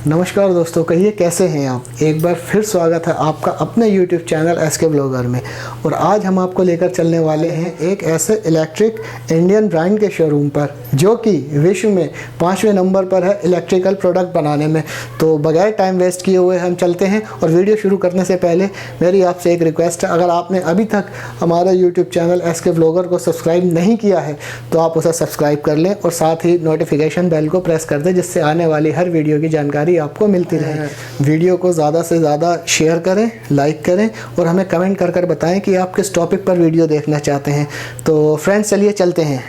नमस्कार दोस्तों, कहिए कैसे हैं आप। एक बार फिर स्वागत है आपका अपने YouTube चैनल SK ब्लॉगर में। और आज हम आपको लेकर चलने वाले हैं एक ऐसे इलेक्ट्रिक इंडियन ब्रांड के शोरूम पर जो कि विश्व में 5वें नंबर पर है इलेक्ट्रिकल प्रोडक्ट बनाने में। तो बगैर टाइम वेस्ट किए हुए हम चलते हैं। और वीडियो शुरू करने से पहले मेरी आपसे एक रिक्वेस्ट है, अगर आपने अभी तक हमारा YouTube चैनल SK ब्लॉगर को सब्सक्राइब नहीं किया है तो आप उसे सब्सक्राइब कर लें और साथ ही नोटिफिकेशन बेल को प्रेस कर दें, जिससे आने वाली हर वीडियो की जानकारी आपको मिलती रहे। वीडियो को ज़्यादा से ज़्यादा शेयर करें, लाइक करें और हमें कमेंट कर बताएं कि आप किस टॉपिक पर वीडियो देखना चाहते हैं। तो फ्रेंड्स, चलिए चलते हैं।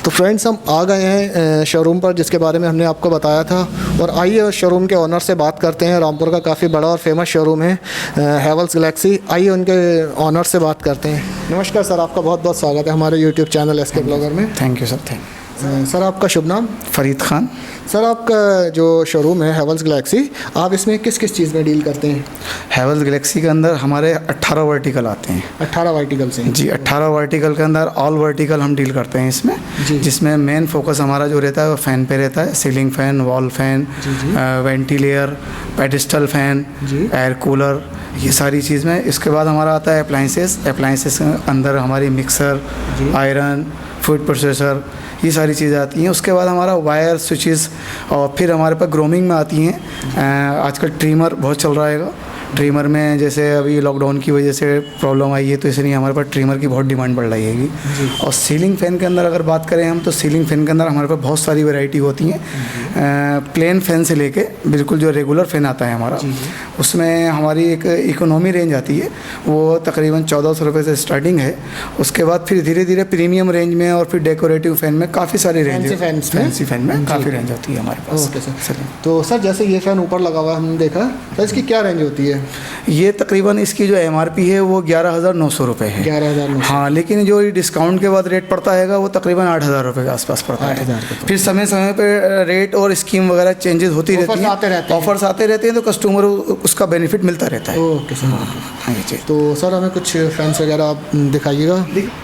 तो फ्रेंड्स, हम आ गए हैं शोरूम पर जिसके बारे में हमने आपको बताया था। और आइए उस शोरूम के ओनर से बात करते हैं। रामपुर का काफ़ी बड़ा और फेमस शोरूम है हैवेल्स गैलेक्सी। आइए उनके ओनर से बात करते हैं। नमस्कार सर, आपका बहुत बहुत स्वागत है हमारे यूट्यूब चैनल SK ब्लॉगर में। Thank you sir. सर, आपका शुभ नाम? फरीद खान। सर, आपका जो शोरूम है हैवेल्स गैलेक्सी, आप इसमें किस किस चीज़ में डील करते हैं? हैवेल्स गैलेक्सी के अंदर हमारे 18 वर्टिकल आते हैं। 18 वर्टिकल से? जी, 18 वर्टिकल के अंदर ऑल वर्टिकल हम डील करते हैं इसमें, जिसमें मेन फोकस हमारा जो रहता है वो फ़ैन पे रहता है। Ceiling fan, wall fan, ventilator, pedestal fan, air cooler, ये सारी चीज़ में। इसके बाद हमारा आता है अप्लाइंसेस के अंदर हमारी मिक्सर, आयरन, फूड प्रोसेसर, ये सारी चीज़ें आती हैं। उसके बाद हमारा वायर स्विचेस, और फिर हमारे पास ग्रोमिंग में आती हैं। आजकल ट्रिमर बहुत चल रहा है। ट्रिमर में जैसे अभी लॉकडाउन की वजह से प्रॉब्लम आई है, तो इसलिए हमारे पास ट्रिमर की बहुत डिमांड बढ़ रही है। और सीलिंग फ़ैन के अंदर अगर बात करें हम, तो सीलिंग फ़ैन के अंदर हमारे पास बहुत सारी वैरायटी होती हैं। प्लेन फ़ैन से लेके बिल्कुल जो रेगुलर फ़ैन आता है हमारा, उसमें हमारी एक इकोनॉमी रेंज आती है, वो तकरीबन 1400 रुपये से स्टार्टिंग है। उसके बाद फिर धीरे धीरे प्रीमियम रेंज में और फिर डेकोरेटिव फ़ैन में काफ़ी सारी रेंज, फैंसी फ़ैन में काफ़ी रेंज होती है हमारे पास। Okay sir. तो सर जैसे ये फ़ैन ऊपर लगा हुआ है हमने देखा, तो इसकी क्या रेंज होती है? ये तकरीबन इसकी जो MRP है वो 11,900 रुपये है। 11,900। हाँ, लेकिन जो डिस्काउंट के बाद रेट पड़ता है वो तकरीबन 8,000 रुपये के आसपास पड़ता है। फिर समय समय पे रेट और स्कीम वगैरह चेंजेस होती रहती हैं, ऑफर्स आते रहते हैं, तो कस्टमर उसका बेनिफिट मिलता रहता है। Okay sir. हाँ जी। तो सर हमें कुछ फैंस वगैरह आप दिखाइएगा।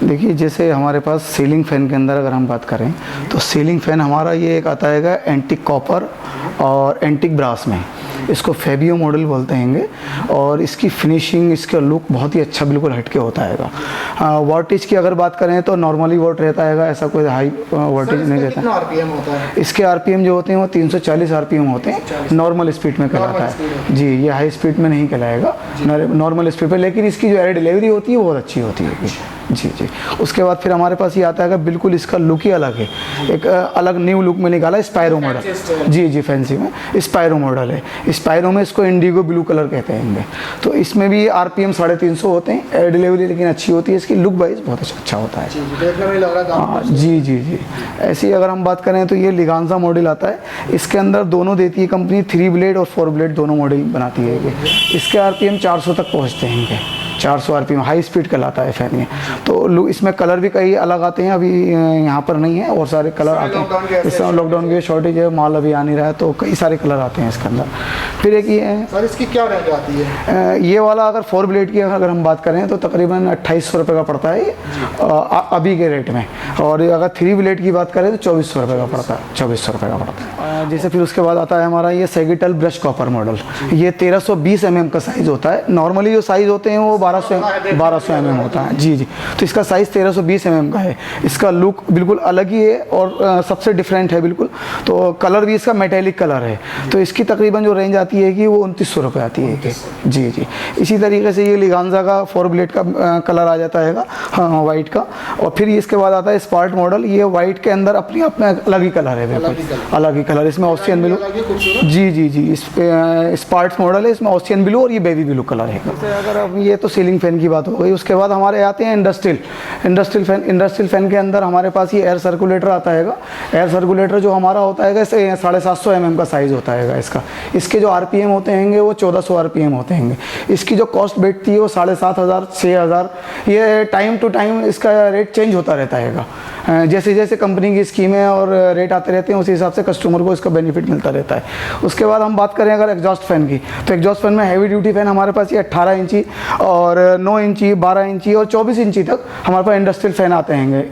देखिए, जैसे हमारे पास सीलिंग फ़ैन के अंदर अगर हम बात करें, तो सीलिंग फ़ैन हमारा ये एक आता है एंटिक कॉपर और एंटिक ब्रास में। इसको फेबियो मॉडल बोलते हैं। और इसकी फिनिशिंग, इसका लुक बहुत ही अच्छा बिल्कुल हटके होता है। वॉटेज की अगर बात करें तो नॉर्मली वोट रहता है, ऐसा कोई हाई वोल्टेज नहीं रहता। कितना RPM होता है? इसके RPM जो होते हैं वो 340 RPM होते हैं। नॉर्मल स्पीड में कहलाता है जी, ये हाई स्पीड में नहीं कहलाएगा, नॉर्मल स्पीड पे। लेकिन इसकी जो एयर डिलीवरी होती है वो बहुत अच्छी होती है जी जी। उसके बाद फिर हमारे पास ये आता है बिल्कुल इसका लुक ही अलग है, एक अलग न्यू लुक में निकाला है, स्पायरो मॉडल। जी जी, फैंसी में स्पायरो मॉडल है। स्पायरो में इसको इंडिगो ब्लू कलर कहते हैं। तो इसमें भी RPM 350 होते हैं। एयर डिलीवरी लेकिन अच्छी होती है, इसकी लुक वाइज बहुत अच्छा होता है। हाँ जी जी जी। ऐसी अगर हम बात करें तो ये लिगांजा मॉडल आता है। इसके अंदर दोनों देती है कंपनी, 3 ब्लेड और 4 ब्लेड दोनों मॉडल बनाती है। इसके RPM 400 तक पहुँचते हैं। 400 RPM हाई स्पीड कहलाता है फ़ैन ये। तो इसमें कलर भी कई अलग आते हैं, अभी यहाँ पर नहीं है, और सारे कलर आते हैं। इस समय लॉकडाउन की शॉर्टेज है, माल अभी आ नहीं रहा है, तो कई सारे कलर आते हैं इसके अंदर। फिर एक ये है सर, इसकी क्या रेंज आती है? ये वाला अगर 4 ब्लेड की अगर हम बात करें तो तकरीबन 2800 रुपये का पड़ता है अभी के रेट में। और अगर 3 ब्लेड की बात करें तो 2400 रुपये का पड़ता है, 2400 रुपये का पड़ता है। जैसे फिर उसके बाद आता है हमारा ये सेगिटल ब्रश कॉपर मॉडल। ये 1320 mm का साइज़ होता है। नॉर्मली जो साइज़ होते हैं वो 1200 mm होता है जी जी। तो इसका साइज़ 1320 mm का है। इसका लुक बिल्कुल अलग ही है और सबसे डिफरेंट है बिल्कुल। तो कलर भी इसका मेटेलिक कलर है। तो इसकी तकरीबन जो रेंज आती है कि वो 2900 रुपये आती है जी जी। इसी तरीके से ये लिगांजा का 4 ब्लेड का कलर आ जाता है, हाँ वाइट का। और फिर इसके बाद आता है स्पार्ट मॉडल। ये वाइट के अंदर अपने आप में अलग ही कलर है, बिल्कुल अलग ही कलर। इसमें ऑस्टियन ब्लू जी जी जी, इस स्पार्ट मॉडल है, इसमें ऑस्टियन ब्लू और ये बेबी ब्लू कलर है। अगर अब ये तो सीलिंग फैन की बात हो गई। उसके बाद हमारे आते हैं इंडस्ट्रियल फैन के अंदर हमारे पास ये एयर सर्कुलेटर आता है। एयर सर्कुलेटर जो हमारा होता है 750 mm का साइज़ होता है इसका। इसके जो RPM होते हैं वो 1400 RPM होते हैं। इसकी जो कॉस्ट बैठती है वो 7500 6000। ये टाइम टू टाइम इसका रेट चेंज होता रहता है। जैसे जैसे कंपनी की स्कीमें और रेट आते रहते हैं उसी हिसाब से कस्टमर को इसका बेनिफिट मिलता रहता है। उसके बाद हम बात करें अगर एग्जॉस्ट फैन की, तो एग्जॉस्ट फैन में हैवी ड्यूटी फैन हमारे पास ये 18 इंची और 9 इंची 12 इंची और 24 इंची तक हमारे पास इंडस्ट्रियल फैन आते हैं।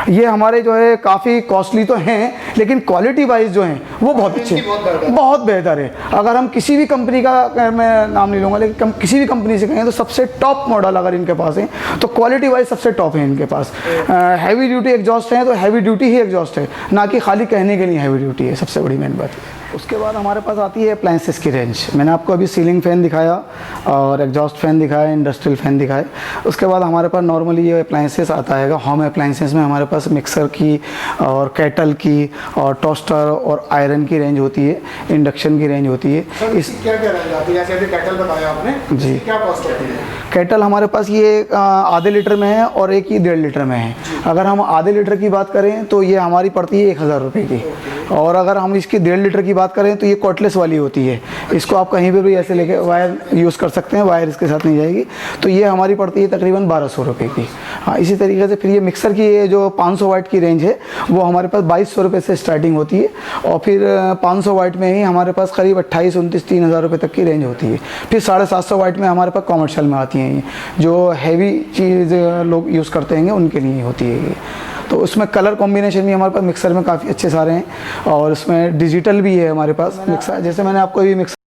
ये हमारे जो है काफ़ी कॉस्टली तो हैं, लेकिन क्वालिटी वाइज जो हैं वो बहुत अच्छे, बहुत बेहतर है। अगर हम किसी भी कंपनी का, मैं नाम नहीं लूँगा, लेकिन किसी भी कंपनी से कहें तो सबसे टॉप मॉडल अगर इनके पास है तो क्वालिटी वाइज सबसे टॉप है इनके पास। हैवी ड्यूटी एग्जॉस्ट है तो हैवी ड्यूटी ही एग्जॉस्ट है, ना कि खाली कहने के लिए हैवी ड्यूटी है, सबसे बड़ी मेन बात है। उसके बाद हमारे पास आती है अप्लाइंसेस की रेंज। मैंने आपको अभी सीलिंग फ़ैन दिखाया और एग्जॉस्ट फ़ैन दिखाया, इंडस्ट्रियल फ़ैन दिखाए। उसके बाद हमारे पास नॉर्मली ये अप्लाइंसेस आता है। होम अप्लाइंसेस में हमारे पास मिक्सर की और केटल की और टोस्टर और आयरन की रेंज होती है, इंडक्शन की रेंज होती है। इस क्या क्या रेंज आती है? जैसे केटल बताया आपने जी, क्या कॉस्ट होती है? केटल हमारे पास ये आधे लीटर में है और एक ही 1.5 लीटर में है। अगर हम आधे लीटर की बात करें तो ये हमारी पड़ती है 1000 रुपये की। और अगर हम इसकी 1.5 लीटर की बात करें तो ये कॉर्डलेस वाली होती है। इसको आप कहीं पर भी ऐसे लेके वायर यूज़ कर सकते हैं, वायर इसके साथ नहीं जाएगी। तो ये हमारी पड़ती है तकरीबन 1200 रुपये की। हाँ, इसी तरीके से फिर ये मिक्सर की ये जो 500 वाट की रेंज है वो हमारे पास 2200 रुपये से स्टार्टिंग होती है। और फिर 500 वाट में ही हमारे पास करीब 28, 29, 3000 रुपये तक की रेंज होती है। फिर 750 वाट में हमारे पास कॉमर्शियल में आती हैं, जो हैवी चीज़ लोग यूज़ करते हैं उनके लिए होती है ये। तो उसमें कलर कॉम्बिनेशन भी हमारे पास मिक्सर में काफ़ी अच्छे सारे हैं और उसमें डिजिटल भी है हमारे पास मिक्सर। जैसे मैंने आपको अभी मिक्सर